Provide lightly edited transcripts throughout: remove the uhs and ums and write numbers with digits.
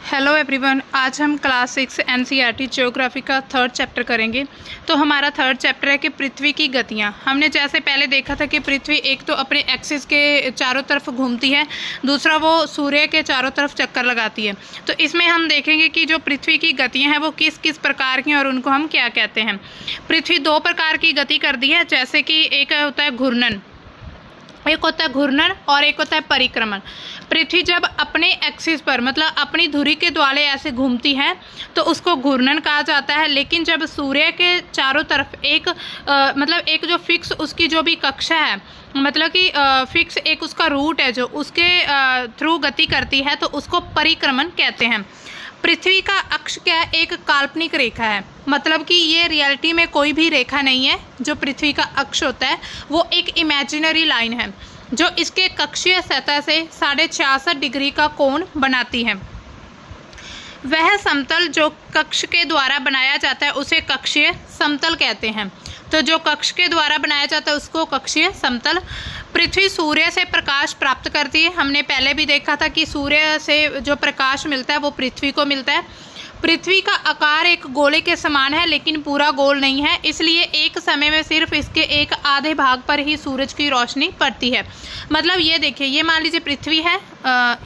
Hello everyone, आज हम class 6 NCERT geography का थर्ड चैप्टर करेंगे। तो हमारा थर्ड चैप्टर है कि पृथ्वी की गतियाँ। हमने जैसे पहले देखा था कि पृथ्वी एक तो अपने एक्सिस के चारों तरफ घूमती है, दूसरा वो सूर्य के चारों तरफ चक्कर लगाती है। तो इसमें हम देखेंगे कि जो पृथ्वी की गतियाँ हैं वो किस किस प्रकार की हैं और उनको हम क्या कहते हैं। पृथ्वी दो प्रकार की गति करती है, जैसे कि एक होता है घूर्णन, एक होता है घूर्णन और एक होता है परिक्रमण। पृथ्वी जब अपने एक्सिस पर मतलब अपनी धुरी के द्वारे ऐसे घूमती है तो उसको घूर्णन कहा जाता है। लेकिन जब सूर्य के चारों तरफ मतलब एक जो फिक्स उसकी जो भी कक्षा है, मतलब कि फिक्स एक उसका रूट है जो उसके थ्रू गति करती है, तो उसको परिक्रमण कहते हैं। पृथ्वी का अक्ष क्या है? एक काल्पनिक रेखा है, मतलब कि ये रियलिटी में कोई भी रेखा नहीं है। जो पृथ्वी का अक्ष होता है वो एक इमेजिनरी लाइन है जो इसके कक्षीय सतह से 66.5 डिग्री का कोण बनाती है। वह समतल जो कक्ष के द्वारा बनाया जाता है उसे कक्षीय समतल कहते हैं। तो जो कक्ष के द्वारा बनाया जाता है उसको कक्षीय समतल। पृथ्वी सूर्य से प्रकाश प्राप्त करती है। हमने पहले भी देखा था कि सूर्य से जो प्रकाश मिलता है वो पृथ्वी को मिलता है। पृथ्वी का आकार एक गोले के समान है लेकिन पूरा गोल नहीं है, इसलिए एक समय में सिर्फ इसके एक आधे भाग पर ही सूरज की रोशनी पड़ती है। मतलब ये देखिए, ये मान लीजिए पृथ्वी है,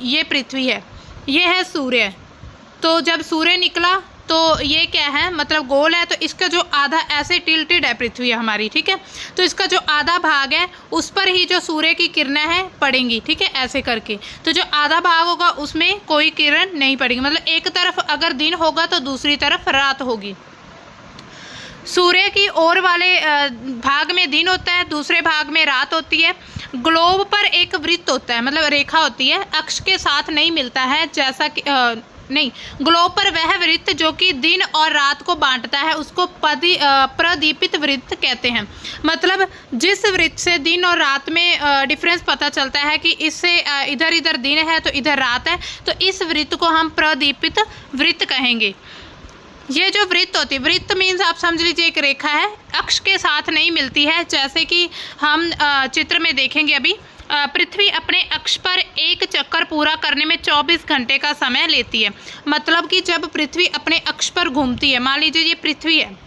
ये पृथ्वी है, ये है सूर्य। तो जब सूर्य निकला तो ये क्या है, मतलब गोल है, तो इसका जो आधा ऐसे टिल्टेड है पृथ्वी हमारी, ठीक है। तो इसका जो आधा भाग है उस पर ही जो सूर्य की किरणें हैं पड़ेंगी, ठीक है, ऐसे करके। तो जो आधा भाग होगा उसमें कोई किरण नहीं पड़ेगी, मतलब एक तरफ अगर दिन होगा तो दूसरी तरफ रात होगी। सूर्य की ओर वाले भाग में दिन होता है, दूसरे भाग में रात होती है। ग्लोब पर एक वृत्त होता है, मतलब रेखा होती है, अक्ष के साथ नहीं मिलता है, जैसा कि ग्लोब पर वह वृत्त जो कि दिन और रात को बांटता है उसको प्रदीपित वृत्त कहते हैं। मतलब जिस वृत्त से दिन और रात में डिफरेंस पता चलता है कि इससे इधर इधर दिन है तो इधर रात है, तो इस वृत्त को हम प्रदीपित वृत्त कहेंगे। ये जो वृत्त होती है, वृत्त मीन्स आप समझ लीजिए एक रेखा है, अक्ष के साथ नहीं मिलती है। जैसे कि हम चित्र में देखेंगे अभी, पृथ्वी अपने अक्ष पर एक चक्कर पूरा करने में 24 घंटे का समय लेती है। मतलब कि जब पृथ्वी अपने अक्ष पर घूमती है, मान लीजिए ये पृथ्वी है,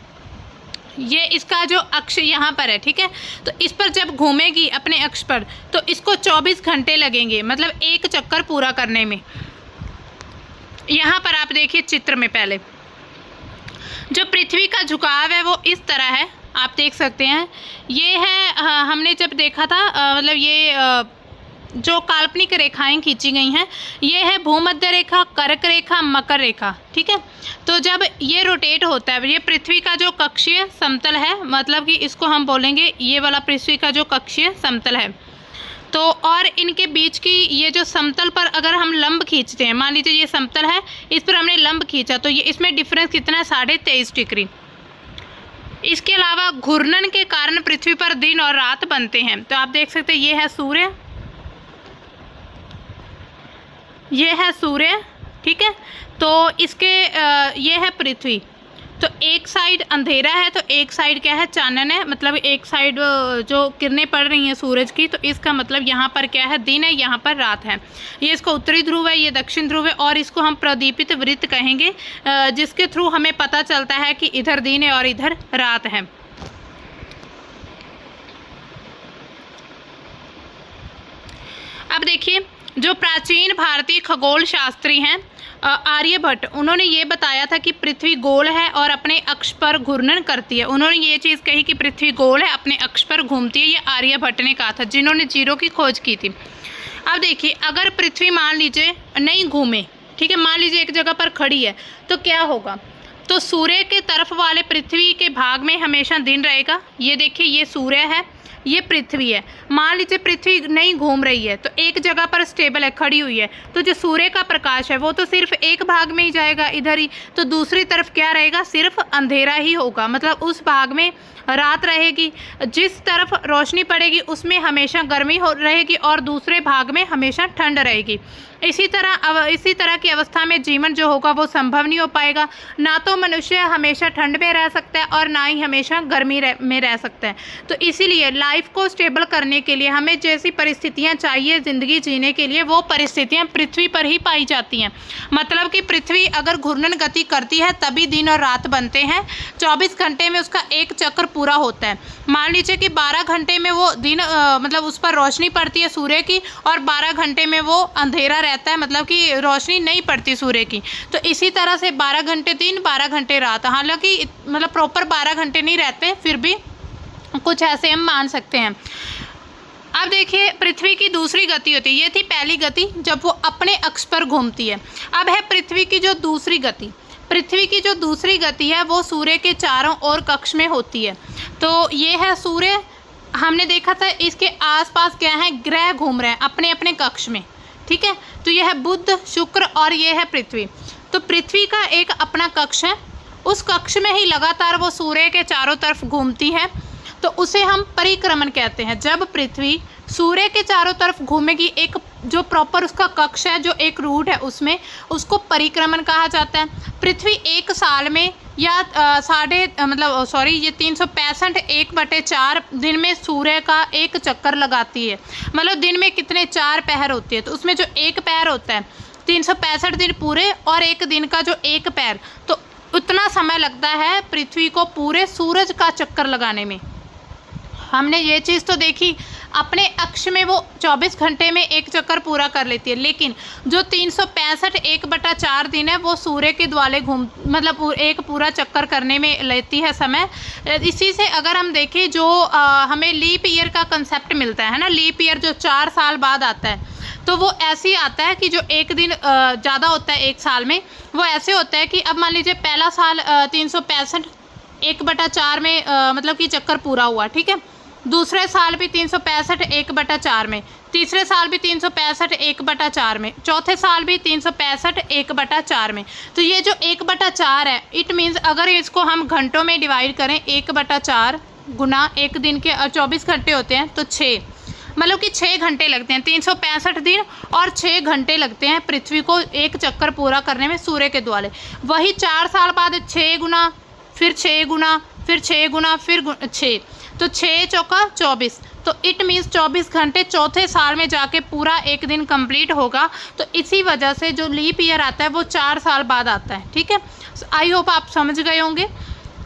ये इसका जो अक्ष यहाँ पर है, ठीक है, तो इस पर जब घूमेगी अपने अक्ष पर तो इसको 24 घंटे लगेंगे, मतलब एक चक्कर पूरा करने में। यहाँ पर आप देखिए चित्र में पहले जो पृथ्वी का झुकाव है वो इस तरह है, आप देख सकते हैं। ये है हमने जब देखा था मतलब ये जो काल्पनिक रेखाएं खींची गई हैं, ये है भूमध्य रेखा, कर्क रेखा, मकर रेखा, ठीक है। तो जब ये रोटेट होता है, ये पृथ्वी का जो कक्षीय समतल है, मतलब कि इसको हम बोलेंगे ये वाला पृथ्वी का जो कक्षीय समतल है। तो और इनके बीच की ये जो समतल पर अगर हम लंब खींचते हैं, मान लीजिए ये समतल है, इस पर हमने लंब खींचा तो ये इसमें डिफरेंस कितना है, 23.5 डिग्री। इसके अलावा घूर्णन के कारण पृथ्वी पर दिन और रात बनते हैं। तो आप देख सकते हैं ये है सूर्य, ये है सूर्य, ठीक है। तो इसके ये है पृथ्वी, तो एक साइड अंधेरा है तो एक साइड क्या है, चानन है, मतलब एक साइड जो किरणें पड़ रही हैं सूरज की, तो इसका मतलब यहाँ पर क्या है, दिन है, यहाँ पर रात है। ये इसका उत्तरी ध्रुव है, ये दक्षिण ध्रुव है, और इसको हम प्रदीपित वृत्त कहेंगे, जिसके थ्रू हमें पता चलता है कि इधर दिन है और इधर रात है। अब देखिए, जो प्राचीन भारतीय खगोल शास्त्री हैं आर्यभट्ट, उन्होंने ये बताया था कि पृथ्वी गोल है और अपने अक्ष पर घूर्णन करती है। उन्होंने ये चीज़ कही कि पृथ्वी गोल है, अपने अक्ष पर घूमती है, ये आर्यभट्ट ने कहा था, जिन्होंने जीरो की खोज की थी। अब देखिए, अगर पृथ्वी मान लीजिए नहीं घूमे, ठीक है, मान लीजिए एक जगह पर खड़ी है, तो क्या होगा, तो सूर्य के तरफ वाले पृथ्वी के भाग में हमेशा दिन रहेगा। ये देखिए, ये सूर्य है, ये पृथ्वी है। मान लीजिए पृथ्वी नहीं घूम रही है तो एक जगह पर स्टेबल है, खड़ी हुई है, तो जो सूर्य का प्रकाश है वो तो सिर्फ एक भाग में ही जाएगा, इधर ही, तो दूसरी तरफ क्या रहेगा, सिर्फ अंधेरा ही होगा, मतलब उस भाग में रात रहेगी। जिस तरफ रोशनी पड़ेगी उसमें हमेशा गर्मी रहेगी और दूसरे भाग में हमेशा ठंड रहेगी। इसी तरह की अवस्था में जीवन जो होगा वो संभव नहीं हो पाएगा। ना तो मनुष्य हमेशा ठंड में रह सकता है और ना ही हमेशा गर्मी में रह सकता है। तो इसीलिए लाइफ को स्टेबल करने के लिए हमें जैसी परिस्थितियाँ चाहिए ज़िंदगी जीने के लिए, वो परिस्थितियाँ पृथ्वी पर ही पाई जाती हैं। मतलब कि पृथ्वी अगर घूर्णन गति करती है तभी दिन और रात बनते हैं। 24 घंटे में उसका एक चक्कर पूरा होता है। मान लीजिए कि 12 घंटे में वो दिन मतलब उस पर रोशनी पड़ती है सूर्य की, और 12 घंटे में वो अंधेरा रहता है, मतलब कि रोशनी नहीं पड़ती सूर्य की। तो इसी तरह से 12 घंटे दिन, 12 घंटे रात, हालांकि मतलब प्रॉपर 12 घंटे नहीं रहते, फिर भी कुछ ऐसे हम मान सकते हैं। अब देखिए पृथ्वी की दूसरी गति होती है। ये थी पहली गति जब वो अपने अक्ष पर घूमती है। अब है पृथ्वी की जो दूसरी गति। पृथ्वी की जो दूसरी गति है वो सूर्य के चारों ओर कक्ष में होती है। तो ये है सूर्य, हमने देखा था इसके आसपास क्या है, ग्रह घूम रहे हैं अपने अपने कक्ष में, ठीक है। तो ये है बुध, शुक्र और ये है पृथ्वी। तो पृथ्वी का एक अपना कक्ष है, उस कक्ष में ही लगातार वो सूर्य के चारों तरफ घूमती है, तो उसे हम परिक्रमण कहते हैं। जब पृथ्वी सूर्य के चारों तरफ घूमेगी, एक जो प्रॉपर उसका कक्ष है, जो एक रूट है उसमें, उसको परिक्रमण कहा जाता है। पृथ्वी एक साल में या ये 365 1/4 दिन में सूर्य का एक चक्कर लगाती है। मतलब दिन में कितने 4 पहर होती है, तो उसमें जो एक पहर होता है 365 दिन पूरे, और एक दिन का जो एक पैर, तो उतना समय लगता है पृथ्वी को पूरे सूरज का चक्कर लगाने में। हमने ये चीज़ तो देखी, अपने अक्ष में वो 24 घंटे में एक चक्कर पूरा कर लेती है, लेकिन जो 365 1/4 दिन है वो सूर्य के द्वारे मतलब एक पूरा चक्कर करने में लेती है समय। इसी से अगर हम देखें जो हमें लीप ईयर का कंसेप्ट मिलता है ना, लीप ईयर जो 4 साल बाद आता है, तो वो ऐसे ही आता है कि जो एक दिन ज़्यादा होता है एक साल में, वो ऐसे होता है कि अब मान लीजिए पहला साल 365 1/4 में मतलब कि चक्कर पूरा हुआ, ठीक है। दूसरे साल भी 365 1/4 में, तीसरे साल भी 365 1/4 में, चौथे साल भी 365 1/4 में। तो ये जो 1/4 है, इट मीन्स अगर इसको हम घंटों में डिवाइड करें, 1/4 गुना एक दिन के 24 घंटे होते हैं, तो 6, मतलब कि 6 घंटे लगते हैं। 365 दिन और 6 घंटे लगते हैं पृथ्वी को एक चक्कर पूरा करने में सूर्य के द्वारे। वही 4 साल बाद 6 गुना, फिर 6 गुना, फिर 6 गुना, फिर 6, तो 6 चौका 24, तो इट मीन्स 24 घंटे चौथे साल में जाके पूरा एक दिन कंप्लीट होगा। तो इसी वजह से जो लीप ईयर आता है वो 4 साल बाद आता है, ठीक है। आई होप आप समझ गए होंगे।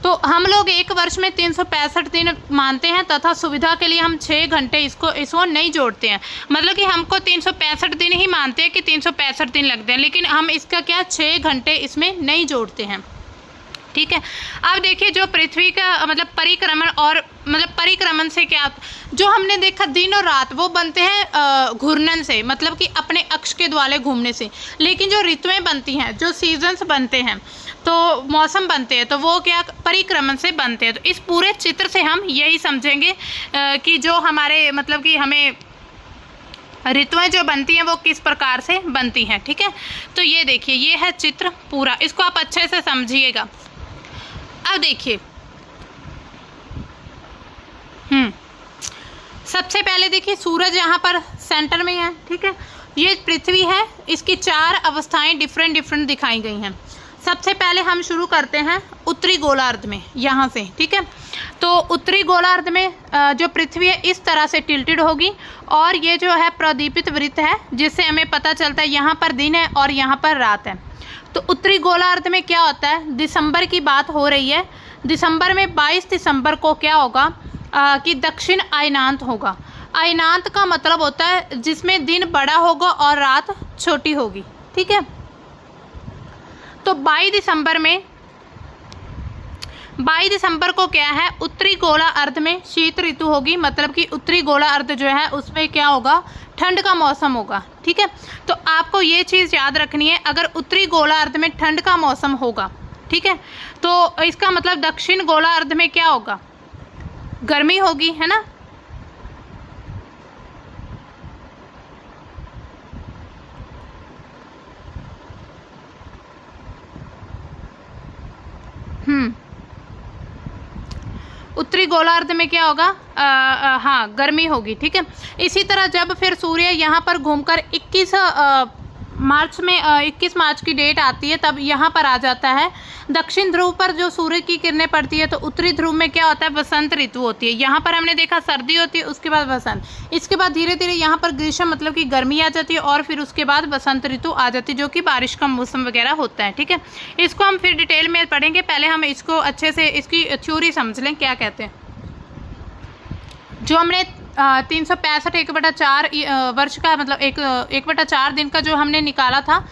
तो हम लोग एक वर्ष में 365 दिन मानते हैं, तथा सुविधा के लिए हम 6 घंटे इसको नहीं जोड़ते हैं। मतलब कि हमको 365 दिन ही मानते हैं कि 365 दिन लगते हैं, लेकिन हम इसका क्या 6 घंटे इसमें नहीं जोड़ते हैं, ठीक है। अब देखिए जो पृथ्वी का मतलब परिक्रमण, और मतलब परिक्रमण से क्या, जो हमने देखा दिन और रात वो बनते हैं घूर्णन से, मतलब कि अपने अक्ष के द्वारे घूमने से। लेकिन जो ऋतुएं बनती हैं, जो सीजन्स बनते हैं, तो मौसम बनते हैं, तो वो क्या परिक्रमण से बनते हैं। तो इस पूरे चित्र से हम यही समझेंगे कि जो हमारे मतलब कि हमें ऋतुएं जो बनती हैं वो किस प्रकार से बनती हैं, ठीक है। तो ये देखिए, ये है चित्र पूरा, इसको आप अच्छे से समझिएगा। अब देखिए सबसे पहले देखिए सूरज यहाँ पर सेंटर में है, ठीक है। ये पृथ्वी है, इसकी 4 अवस्थाएं डिफरेंट दिखाई गई हैं। सबसे पहले हम शुरू करते हैं उत्तरी गोलार्ध में, यहाँ से, ठीक है। तो उत्तरी गोलार्ध में जो पृथ्वी है इस तरह से टिल्टेड होगी, और ये जो है प्रदीपित वृत्त है, जिससे हमें पता चलता है यहाँ पर दिन है और यहाँ पर रात है। तो उत्तरी गोलार्ध में क्या होता है, दिसंबर की बात हो रही है। दिसंबर में 22 दिसंबर को क्या होगा कि दक्षिण अयनांत होगा। अयनांत का मतलब होता है जिसमें दिन बड़ा होगा और रात छोटी होगी, ठीक है। तो 22 दिसंबर को क्या है, उत्तरी गोला अर्ध में शीत ऋतु होगी। मतलब कि उत्तरी गोला अर्ध जो है उसमें क्या होगा, ठंड का मौसम होगा, ठीक है। तो आपको ये चीज़ याद रखनी है, अगर उत्तरी गोला अर्ध में ठंड का मौसम होगा, ठीक है, तो इसका मतलब दक्षिण गोला अर्ध में क्या होगा, गर्मी होगी, है ना। उत्तरी गोलार्ध में क्या होगा, हाँ गर्मी होगी, ठीक है। इसी तरह जब फिर सूर्य यहाँ पर घूमकर 21 मार्च में 21 मार्च की डेट आती है, तब यहाँ पर आ जाता है दक्षिण ध्रुव पर जो सूर्य की किरणें पड़ती है, तो उत्तरी ध्रुव में क्या होता है, वसंत ऋतु होती है। यहाँ पर हमने देखा सर्दी होती है, उसके बाद वसंत, इसके बाद धीरे धीरे यहाँ पर ग्रीष्म मतलब कि गर्मी आ जाती है, और फिर उसके बाद वसंत ऋतु आ जाती है, जो कि बारिश का मौसम वगैरह होता है। ठीक है, इसको हम फिर डिटेल में पढ़ेंगे, पहले हम इसको अच्छे से इसकी थ्योरी समझ लें क्या कहते हैं। जो हमने 365 1/4 वर्ष का मतलब 1/4 दिन का जो हमने निकाला था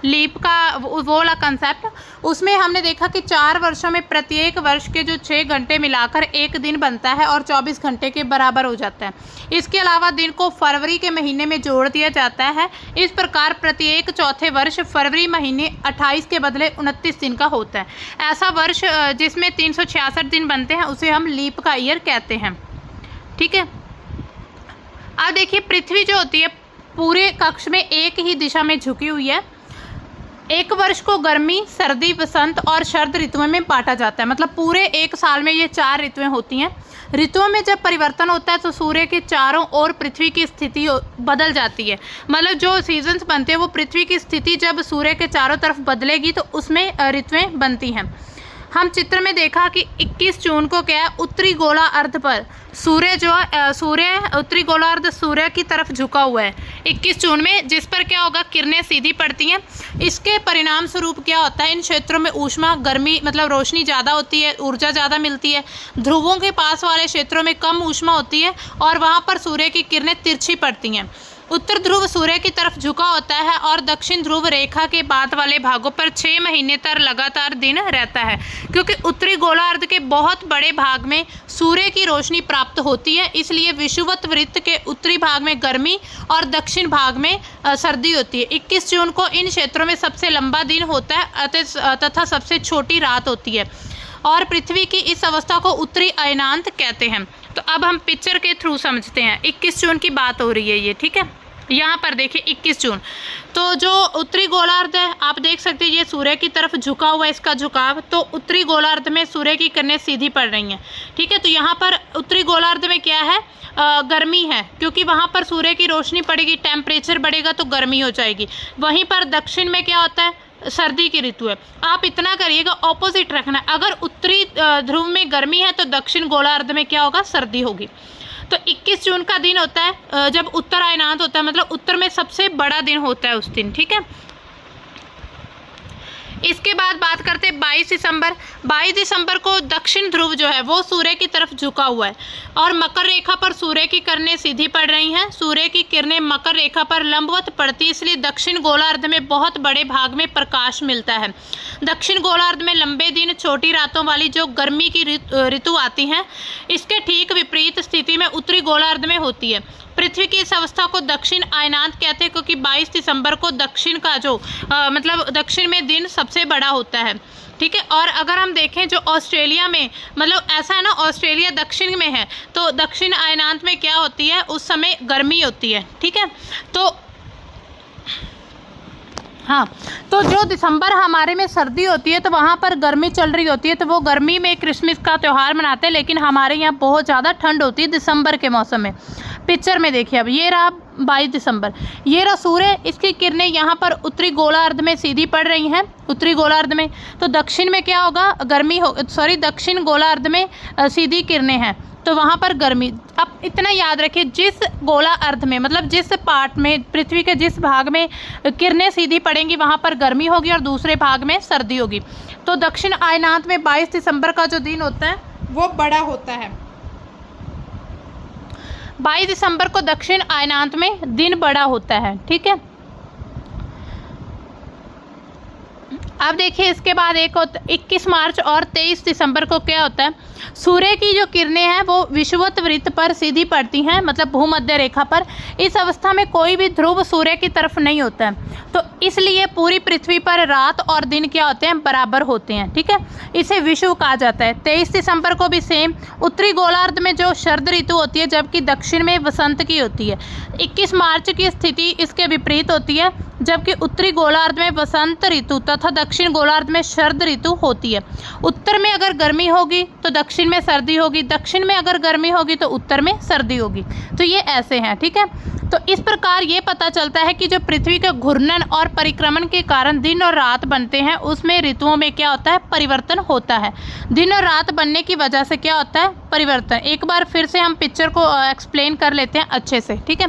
लीप का वो वाला कंसेप्ट, उसमें हमने देखा कि 4 वर्षों में प्रत्येक वर्ष के जो 6 घंटे मिलाकर एक दिन बनता है और 24 घंटे के बराबर हो जाता है। इसके अलावा दिन को फरवरी के महीने में जोड़ दिया जाता है। इस प्रकार प्रत्येक चौथे वर्ष फरवरी महीने 28 के बदले 29 दिन का होता है। ऐसा वर्ष जिसमें 366 दिन बनते हैं उसे हम लीप का ईयर कहते हैं। ठीक है, अब देखिए पृथ्वी जो होती है पूरे कक्ष में एक ही दिशा में झुकी हुई है। एक वर्ष को गर्मी, सर्दी, वसंत और शरद ऋतुओं में बांटा जाता है। मतलब पूरे एक साल में ये 4 ऋतुएं होती हैं। ऋतुओं में जब परिवर्तन होता है तो सूर्य के चारों ओर पृथ्वी की स्थिति बदल जाती है। मतलब जो सीजन्स बनते हैं वो पृथ्वी की स्थिति जब सूर्य के चारों तरफ बदलेगी तो उसमें ऋतुएं बनती हैं। हम चित्र में देखा कि 21 जून को क्या है, उत्तरी गोला अर्ध पर सूर्य जो सूर्य उत्तरी गोलार्ध सूर्य की तरफ झुका हुआ है 21 जून में, जिस पर क्या होगा, किरणें सीधी पड़ती हैं। इसके परिणाम स्वरूप क्या होता है, इन क्षेत्रों में ऊष्मा गर्मी मतलब रोशनी ज़्यादा होती है, ऊर्जा ज़्यादा मिलती है। ध्रुवों के पास वाले क्षेत्रों में कम ऊष्मा होती है और वहाँ पर सूर्य की किरणें तिरछी पड़ती हैं। उत्तर ध्रुव सूर्य की तरफ झुका होता है और दक्षिण ध्रुव रेखा के बाद वाले भागों पर 6 महीने तक लगातार दिन रहता है, क्योंकि उत्तरी गोलार्ध के बहुत बड़े भाग में सूर्य की रोशनी प्राप्त होती है। इसलिए विषुवत वृत्त के उत्तरी भाग में गर्मी और दक्षिण भाग में सर्दी होती है। 21 जून को इन क्षेत्रों में सबसे लंबा दिन होता है तथा सबसे छोटी रात होती है और पृथ्वी की इस अवस्था को उत्तरी अयनांत कहते हैं। तो अब हम पिक्चर के थ्रू समझते हैं। 21 जून की बात हो रही है ये, ठीक है। यहाँ पर देखिए 21 जून, तो जो उत्तरी गोलार्ध है आप देख सकते हैं ये सूर्य की तरफ झुका हुआ है, इसका झुकाव, तो उत्तरी गोलार्ध में सूर्य की किरणें सीधी पड़ रही हैं। ठीक है, तो यहाँ पर उत्तरी गोलार्ध में क्या है, गर्मी है, क्योंकि वहाँ पर सूर्य की रोशनी पड़ेगी, टेम्परेचर बढ़ेगा तो गर्मी हो जाएगी। वहीं पर दक्षिण में क्या होता है, सर्दी की ऋतु है। आप इतना करिएगा, ऑपोजिट रखना है। अगर उत्तरी ध्रुव में गर्मी है तो दक्षिण गोलार्ध में क्या होगा, सर्दी होगी। तो 21 जून का दिन होता है जब उत्तरायणांत होता है, मतलब उत्तर में सबसे बड़ा दिन होता है उस दिन। ठीक है, इसके बाद बात करते हैं 22 दिसंबर। 22 दिसंबर को दक्षिण ध्रुव जो है वो सूर्य की तरफ झुका हुआ है और मकर रेखा पर सूर्य की किरणें सीधी पड़ रही हैं। सूर्य की किरणें मकर रेखा पर लंबवत पड़ती, इसलिए दक्षिण गोलार्ध में बहुत बड़े भाग में प्रकाश मिलता है। दक्षिण गोलार्ध में लंबे दिन, छोटी रातों वाली जो गर्मी की ऋतु आती हैं, इसके ठीक विपरीत स्थिति में उत्तरी गोलार्ध में होती है। पृथ्वी की इस अवस्था को दक्षिण अयनांत कहते हैं, क्योंकि 22 दिसंबर को दक्षिण का जो मतलब दक्षिण में दिन सबसे बड़ा होता है। ठीक है, और अगर हम देखें जो ऑस्ट्रेलिया में, मतलब ऐसा है ना, ऑस्ट्रेलिया दक्षिण में है तो दक्षिण अयनांत में क्या होती है, उस समय गर्मी होती है। ठीक है, तो हाँ, तो जो दिसंबर हमारे में सर्दी होती है तो वहाँ पर गर्मी चल रही होती है, तो वो गर्मी में क्रिसमस का त्यौहार मनाते हैं, लेकिन हमारे यहाँ बहुत ज़्यादा ठंड होती है दिसंबर के मौसम में। पिक्चर में देखिए, अब ये रहा 22 दिसंबर, ये रहा सूर्य, इसकी किरणें यहाँ पर उत्तरी गोलार्ध में सीधी पड़ रही हैं। उत्तरी गोलार्ध में तो दक्षिण में क्या होगा, दक्षिण गोलार्ध में सीधी किरणें हैं तो वहाँ पर गर्मी। अब इतना याद रखिए, जिस गोला अर्ध में मतलब जिस पार्ट में पृथ्वी के जिस भाग में किरणें सीधी पड़ेंगी वहाँ पर गर्मी होगी और दूसरे भाग में सर्दी होगी। तो दक्षिण अयनांत में 22 दिसंबर का जो दिन होता है वो बड़ा होता है। 22 दिसंबर को दक्षिण अयनांत में दिन बड़ा होता है। ठीक है, अब देखिए इसके बाद एक 21 मार्च और 23 दिसंबर को क्या होता है, सूर्य की जो किरणें हैं वो विषुवत वृत्त पर सीधी पड़ती हैं, मतलब भूमध्य रेखा पर। इस अवस्था में कोई भी ध्रुव सूर्य की तरफ नहीं होता है, तो इसलिए पूरी पृथ्वी पर रात और दिन क्या होते हैं, बराबर होते हैं। ठीक है, इसे विषुव कहा जाता है। 23 दिसंबर को भी सेम, उत्तरी गोलार्ध में जो शरद ऋतु होती है जबकि दक्षिण में वसंत की होती है। 21 मार्च की स्थिति इसके विपरीत होती है, जबकि उत्तरी गोलार्ध में वसंत ऋतु तथा दक्षिण गोलार्ध में शरद ऋतु होती है। उत्तर में अगर गर्मी होगी तो दक्षिण में सर्दी होगी, दक्षिण में अगर गर्मी होगी तो उत्तर में सर्दी होगी। तो ये ऐसे हैं, ठीक है। तो इस प्रकार ये पता चलता है कि जो पृथ्वी के घूर्णन और परिक्रमण के कारण दिन और रात बनते हैं, उसमें ऋतुओं में क्या होता है, परिवर्तन होता है। दिन और रात बनने की वजह से क्या होता है, परिवर्तन। एक बार फिर से हम पिक्चर को एक्सप्लेन कर लेते हैं अच्छे से, ठीक है।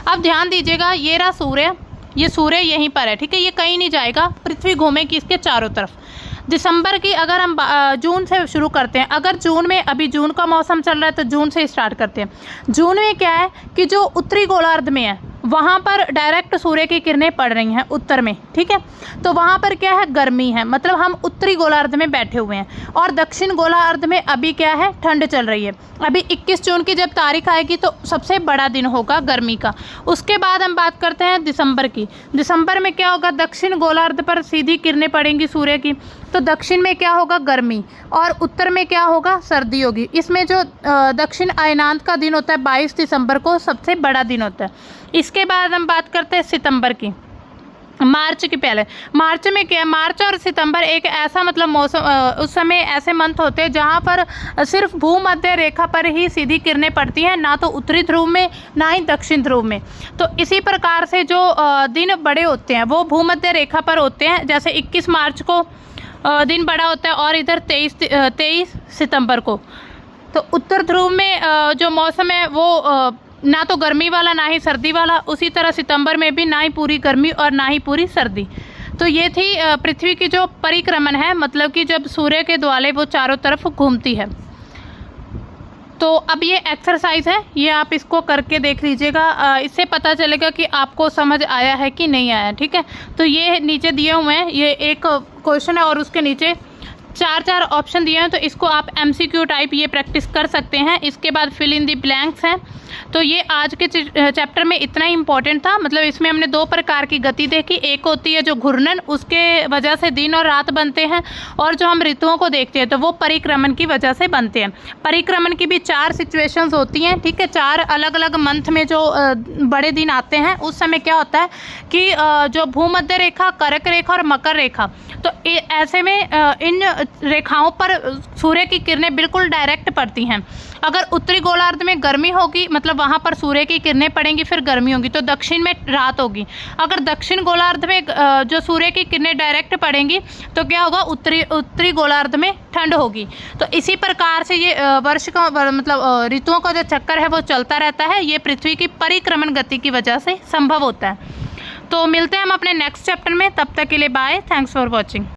अब ध्यान दीजिएगा, ये रहा सूर्य, ये सूर्य यहीं पर है, ठीक है, ये कहीं नहीं जाएगा, पृथ्वी घूमेगी इसके चारों तरफ। दिसंबर की अगर हम जून से शुरू करते हैं, अगर जून में, अभी जून का मौसम चल रहा है तो जून से स्टार्ट करते हैं। जून में क्या है कि जो उत्तरी गोलार्ध में है वहाँ पर डायरेक्ट सूर्य की किरणें पड़ रही हैं उत्तर में, ठीक है। तो वहाँ पर क्या है, गर्मी है, मतलब हम उत्तरी गोलार्ध में बैठे हुए हैं। और दक्षिण गोलार्ध में अभी क्या है, ठंड चल रही है। अभी 21 जून की जब तारीख आएगी तो सबसे बड़ा दिन होगा गर्मी का। उसके बाद हम बात करते हैं दिसंबर की। दिसंबर में क्या होगा, दक्षिण गोलार्ध पर सीधी किरणें पड़ेंगी सूर्य की, तो दक्षिण में क्या होगा, गर्मी, और उत्तर में क्या होगा, सर्दी होगी। इसमें जो दक्षिण अयनांत का दिन होता है 22 दिसंबर को सबसे बड़ा दिन होता है। इसके बाद हम बात करते हैं सितंबर की, मार्च की। पहले मार्च में क्या है, मार्च और सितंबर एक ऐसा मतलब मौसम, उस समय ऐसे मंथ होते हैं जहाँ पर सिर्फ भूमध्य रेखा पर ही सीधी किरणें पड़ती हैं, ना तो उत्तरी ध्रुव में ना ही दक्षिण ध्रुव में। तो इसी प्रकार से जो दिन बड़े होते हैं वो भूमध्य रेखा पर होते हैं। जैसे 21 मार्च को दिन बड़ा होता है और इधर 23 सितंबर को। तो उत्तर ध्रुव में जो मौसम है वो ना तो गर्मी वाला ना ही सर्दी वाला, उसी तरह सितंबर में भी ना ही पूरी गर्मी और ना ही पूरी सर्दी। तो ये थी पृथ्वी की जो परिक्रमण है, मतलब कि जब सूर्य के द्वाले वो चारों तरफ घूमती है। तो अब ये एक्सरसाइज है, ये आप इसको करके देख लीजिएगा, इससे पता चलेगा कि आपको समझ आया है कि नहीं आया, ठीक है। तो ये नीचे दिए हुए हैं, ये एक क्वेश्चन है और उसके नीचे 4 ऑप्शन दिए हैं। तो इसको आप MCQ टाइप ये प्रैक्टिस कर सकते हैं। इसके बाद फिल इन दी ब्लैंक्स हैं। तो ये आज के चैप्टर में इतना ही इम्पोर्टेंट था। मतलब इसमें हमने 2 प्रकार की गति देखी, एक होती है जो घूर्णन, उसके वजह से दिन और रात बनते हैं, और जो हम ऋतुओं को देखते हैं तो वो परिक्रमण की वजह से बनते हैं। परिक्रमण की भी 4 सिचुएशंस होती हैं, ठीक है। 4 अलग अलग मंथ में जो बड़े दिन आते हैं उस समय क्या होता है कि जो भूमध्य रेखा, कर्क रेखा और मकर रेखा, तो ऐसे में इन रेखाओं पर सूर्य की किरणें बिल्कुल डायरेक्ट पड़ती हैं। अगर उत्तरी गोलार्ध में गर्मी होगी, मतलब वहाँ पर सूर्य की किरणें पड़ेंगी, फिर गर्मी होगी, तो दक्षिण में रात होगी। अगर दक्षिण गोलार्ध में जो सूर्य की किरणें डायरेक्ट पड़ेंगी तो क्या होगा, उत्तरी गोलार्ध में ठंड होगी। तो इसी प्रकार से ये वर्ष का मतलब ऋतुओं का जो चक्कर है वो चलता रहता है। ये पृथ्वी की परिक्रमण गति की वजह से संभव होता है। तो मिलते हैं हम अपने नेक्स्ट चैप्टर में, तब तक के लिए बाय, थैंक्स फॉर वॉचिंग।